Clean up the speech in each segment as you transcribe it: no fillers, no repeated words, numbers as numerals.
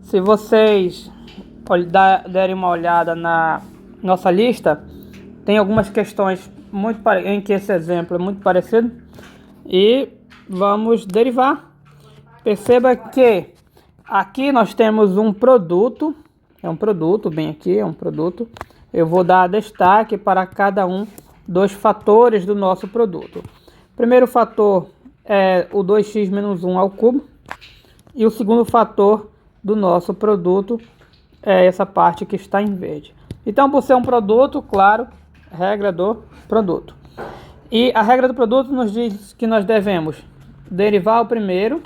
Se vocês derem uma olhada na nossa lista, tem algumas questões em que esse exemplo é muito parecido. E vamos derivar. Perceba que aqui nós temos um produto. É um produto, bem aqui, é um produto. Eu vou dar destaque para cada um dos fatores do nosso produto. O primeiro fator é o 2x menos 1 ao cubo. E o segundo fator do nosso produto é essa parte que está em verde. Então, por ser um produto, claro, regra do produto. E a regra do produto nos diz que nós devemos derivar o primeiro,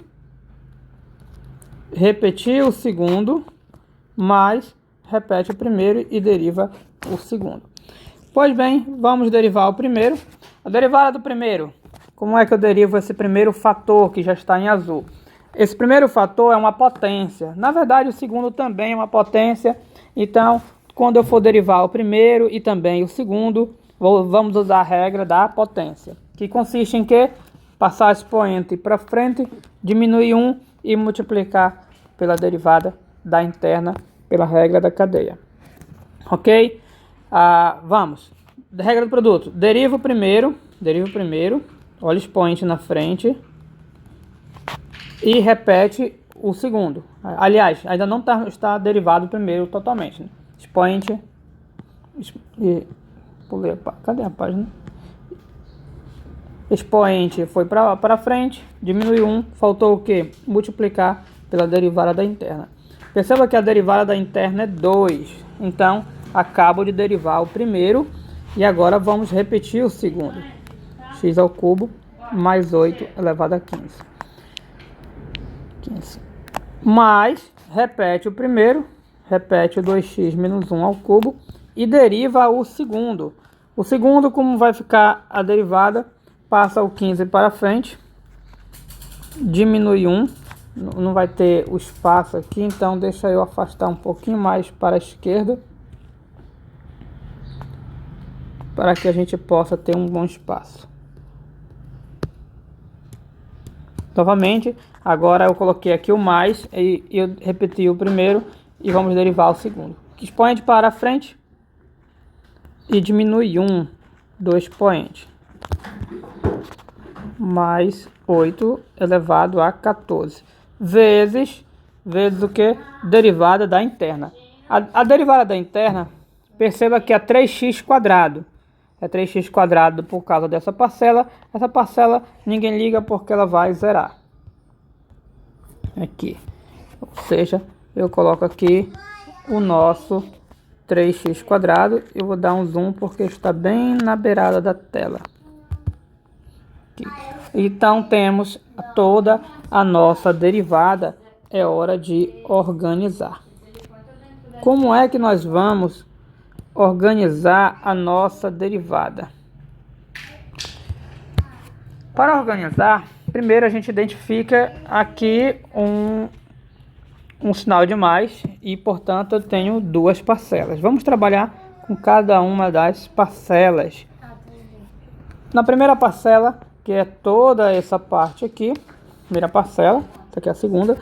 repetir o segundo, mais repete o primeiro e deriva o segundo. Pois bem, vamos derivar o primeiro. A derivada do primeiro, como é que eu derivo esse primeiro fator que já está em azul? Esse primeiro fator é uma potência. Na verdade, o segundo também é uma potência. Então, quando eu for derivar o primeiro e também o segundo, vamos usar a regra da potência, que consiste em que? Passar expoente para frente, diminuir 1 e multiplicar pela derivada da interna, pela regra da cadeia. Ok? Vamos. Regra do produto. Deriva o primeiro, olha o expoente na frente e repete o segundo. Aliás, ainda não está derivado o primeiro totalmente, né? Expoente e pulei, cadê a página? Expoente foi para frente, diminui 1, faltou o que? Multiplicar pela derivada da interna. Perceba que a derivada da interna é 2, então acabo de derivar o primeiro e agora vamos repetir o segundo. X ao cubo mais 8 elevado a 15. Mais, repete o primeiro, repete o 2x menos 1 ao cubo e deriva o segundo. O segundo, como vai ficar a derivada, passa o 15 para frente, diminui 1, não vai ter o espaço aqui, então deixa eu afastar um pouquinho mais para a esquerda, para que a gente possa ter um bom espaço. Novamente, agora eu coloquei aqui o mais e eu repeti o primeiro e vamos derivar o segundo. Expoente para frente e diminui 1 do expoente. Mais 8 elevado a 14. Vezes o que? Derivada da interna. A derivada da interna, perceba que é 3x quadrado. É 3x quadrado por causa dessa parcela. Essa parcela ninguém liga porque ela vai zerar. Aqui. Ou seja, eu coloco aqui o nosso 3x quadrado. Eu vou dar um zoom porque está bem na beirada da tela. Aqui. Então temos toda a nossa derivada. É hora de organizar. Como é que nós vamos organizar a nossa derivada? Para organizar, primeiro a gente identifica aqui um sinal de mais e, portanto, eu tenho duas parcelas. Vamos trabalhar com cada uma das parcelas. Na primeira parcela, que é toda essa parte aqui, primeira parcela, essa aqui é a segunda,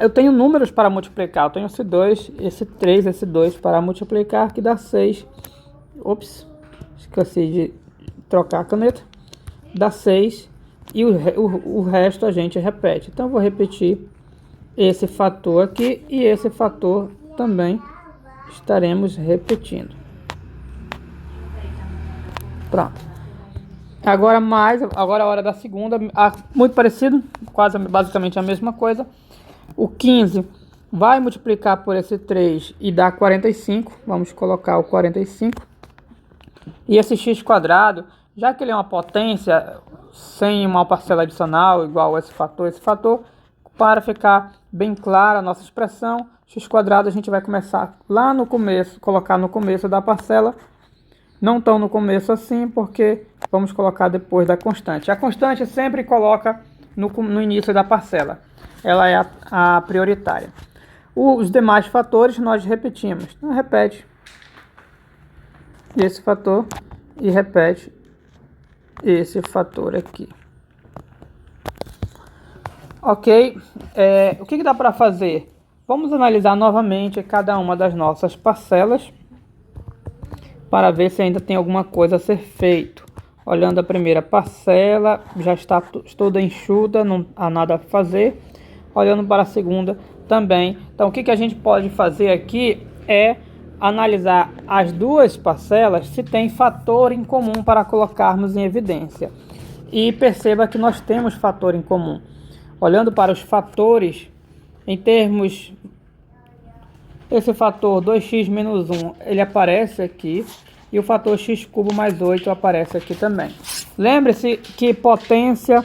eu tenho números para multiplicar. Eu tenho esse 2, esse 3, esse 2 para multiplicar, que dá 6. Ops, esqueci de trocar a caneta. Dá 6 e o resto a gente repete. Então eu vou repetir esse fator aqui e esse fator também estaremos repetindo. Pronto. Agora a hora da segunda, muito parecido, quase basicamente a mesma coisa. O 15 vai multiplicar por esse 3 e dá 45. Vamos colocar o 45. E esse x quadrado, já que ele é uma potência sem uma parcela adicional igual a esse fator, para ficar bem clara a nossa expressão, x quadrado a gente vai começar lá no começo, colocar no começo da parcela. Não tão no começo assim, porque vamos colocar depois da constante. A constante sempre coloca no início da parcela. Ela é a prioritária. Os demais fatores nós repetimos. Então, repete esse fator e repete esse fator aqui. Ok? O que dá para fazer? Vamos analisar novamente cada uma das nossas parcelas para ver se ainda tem alguma coisa a ser feito. Olhando a primeira parcela, já está toda enxuta, não há nada a fazer. Olhando para a segunda também. Então, o que a gente pode fazer aqui é analisar as duas parcelas se tem fator em comum para colocarmos em evidência. E perceba que nós temos fator em comum. Olhando para os fatores, em termos, esse fator 2x menos 1, ele aparece aqui. E o fator x cubo mais 8 aparece aqui também. Lembre-se que potência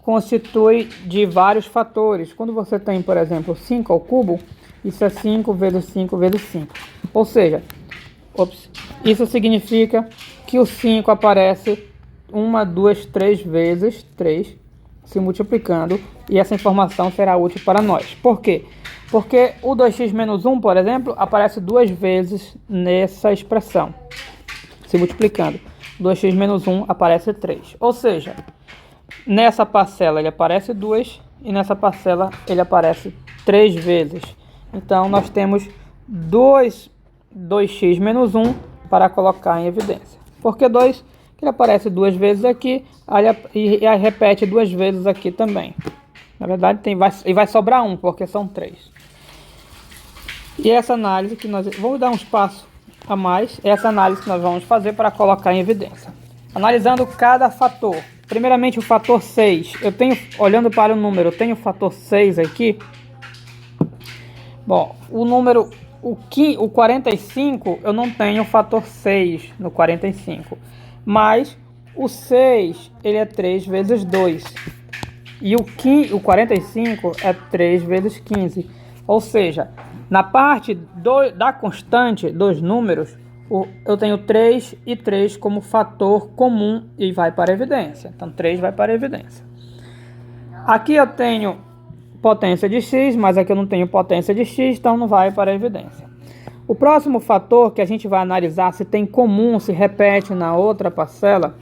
constitui de vários fatores. Quando você tem, por exemplo, 5 ao cubo, isso é 5 vezes 5 vezes 5. Ou seja, isso significa que o 5 aparece 1, 2, 3 vezes 3 se multiplicando. E essa informação será útil para nós. Por quê? Porque o 2x menos 1, por exemplo, aparece 2 vezes nessa expressão. Se multiplicando. 2x menos 1 aparece 3. Ou seja, nessa parcela ele aparece 2 e nessa parcela ele aparece 3 vezes. Então nós temos 2x menos 1 para colocar em evidência. Por que 2? Ele aparece 2 vezes aqui e repete 2 vezes aqui também. Na verdade vai sobrar 1 porque são 3. E essa análise que nós vamos dar um espaço a mais, essa análise que nós vamos fazer para colocar em evidência. Analisando cada fator. Primeiramente o fator 6. Eu tenho, olhando para o número, eu tenho o fator 6 aqui. Bom, o número, o 45, eu não tenho o fator 6 no 45. Mas o 6, ele é 3 vezes 2. E o 45 é 3 vezes 15. Ou seja, na parte da constante dos números, eu tenho 3 e 3 como fator comum e vai para a evidência. Então, 3 vai para a evidência. Aqui eu tenho potência de x, mas aqui eu não tenho potência de x, então não vai para a evidência. O próximo fator que a gente vai analisar se tem comum, se repete na outra parcela,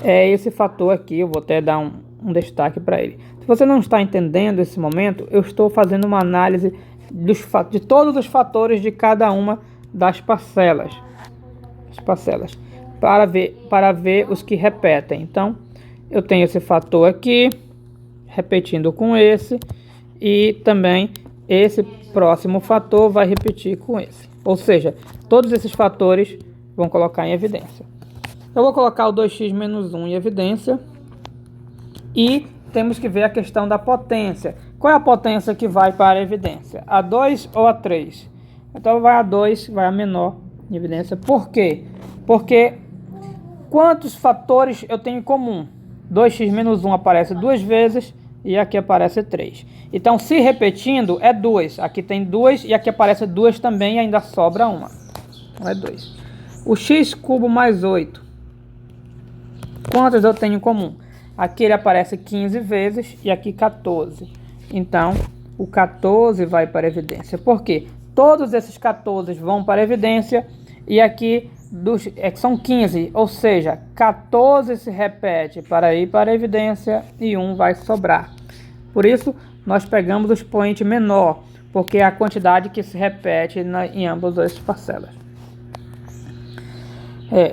é esse fator aqui. Eu vou até dar um destaque para ele. Se você não está entendendo esse momento, eu estou fazendo uma análise de todos os fatores de cada uma das parcelas, para ver os que repetem. Então, eu tenho esse fator aqui, repetindo com esse, e também esse próximo fator vai repetir com esse. Ou seja, todos esses fatores vão colocar em evidência. Eu vou colocar o 2x menos 1 em evidência e temos que ver a questão da potência. Qual é a potência que vai para a evidência? A 2 ou a 3? Então vai a 2, vai a menor em evidência. Por quê? Porque quantos fatores eu tenho em comum? 2x menos 1 aparece 2 vezes e aqui aparece 3. Então, se repetindo, é 2. Aqui tem 2 e aqui aparece 2 também e ainda sobra uma. Então é 2. O x cubo mais 8. Quantos eu tenho em comum? Aqui ele aparece 15 vezes e aqui 14. Então, o 14 vai para a evidência. Por quê? Todos esses 14 vão para a evidência e aqui são 15, ou seja, 14 se repete para ir para a evidência e 1 vai sobrar. Por isso, nós pegamos o expoente menor, porque é a quantidade que se repete em ambas as parcelas.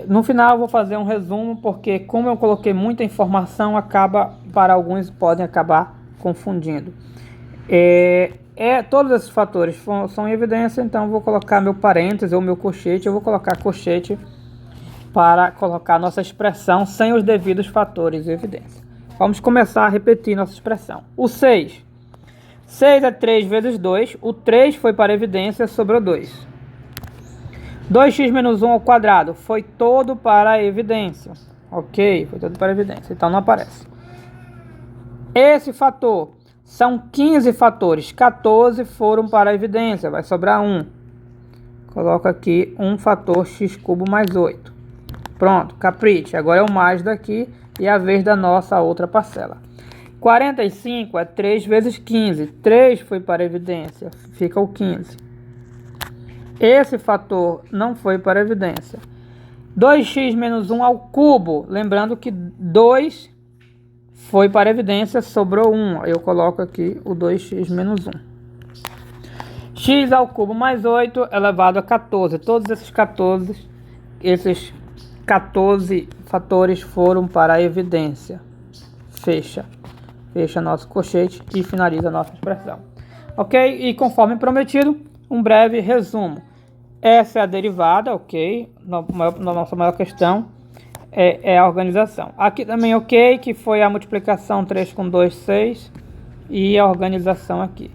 No final eu vou fazer um resumo, porque como eu coloquei muita informação, para alguns podem acabar confundindo. Todos esses fatores são em evidência, então eu vou colocar meu parêntese ou meu colchete. Eu vou colocar colchete para colocar nossa expressão sem os devidos fatores em evidência. Vamos começar a repetir nossa expressão. O 6. 6 é 3 vezes 2. O 3 foi para a evidência, sobrou 2. 2x menos 1 ao quadrado foi todo para a evidência. Ok, foi todo para a evidência, então não aparece. Esse fator, são 15 fatores, 14 foram para a evidência, vai sobrar 1. Coloco aqui um fator x cubo mais 8. Pronto, capriche, agora é o mais daqui e é a vez da nossa outra parcela. 45 é 3 vezes 15, 3 foi para a evidência, fica o 15. Esse fator não foi para a evidência. 2x menos 1 ao cubo. Lembrando que 2 foi para evidência, sobrou 1. Eu coloco aqui o 2x menos 1. X ao cubo mais 8 elevado a 14. Todos esses 14 fatores foram para a evidência. Fecha nosso colchete e finaliza a nossa expressão. Ok? E conforme prometido, um breve resumo. Essa é a derivada, ok? Na nossa maior questão é a organização. Aqui também ok, que foi a multiplicação 3 com 2, 6. E a organização aqui.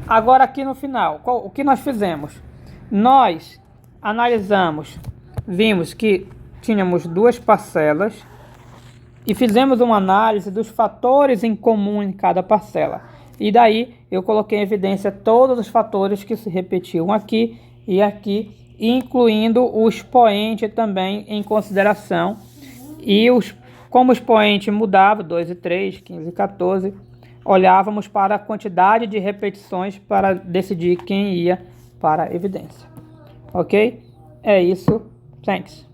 Agora aqui no final, o que nós fizemos? Nós analisamos, vimos que tínhamos duas parcelas e fizemos uma análise dos fatores em comum em cada parcela. E daí eu coloquei em evidência todos os fatores que se repetiam aqui e aqui, incluindo o expoente também em consideração. E como o expoente mudava, 2 e 3, 15 e 14, olhávamos para a quantidade de repetições para decidir quem ia para a evidência. Ok? É isso. Thanks.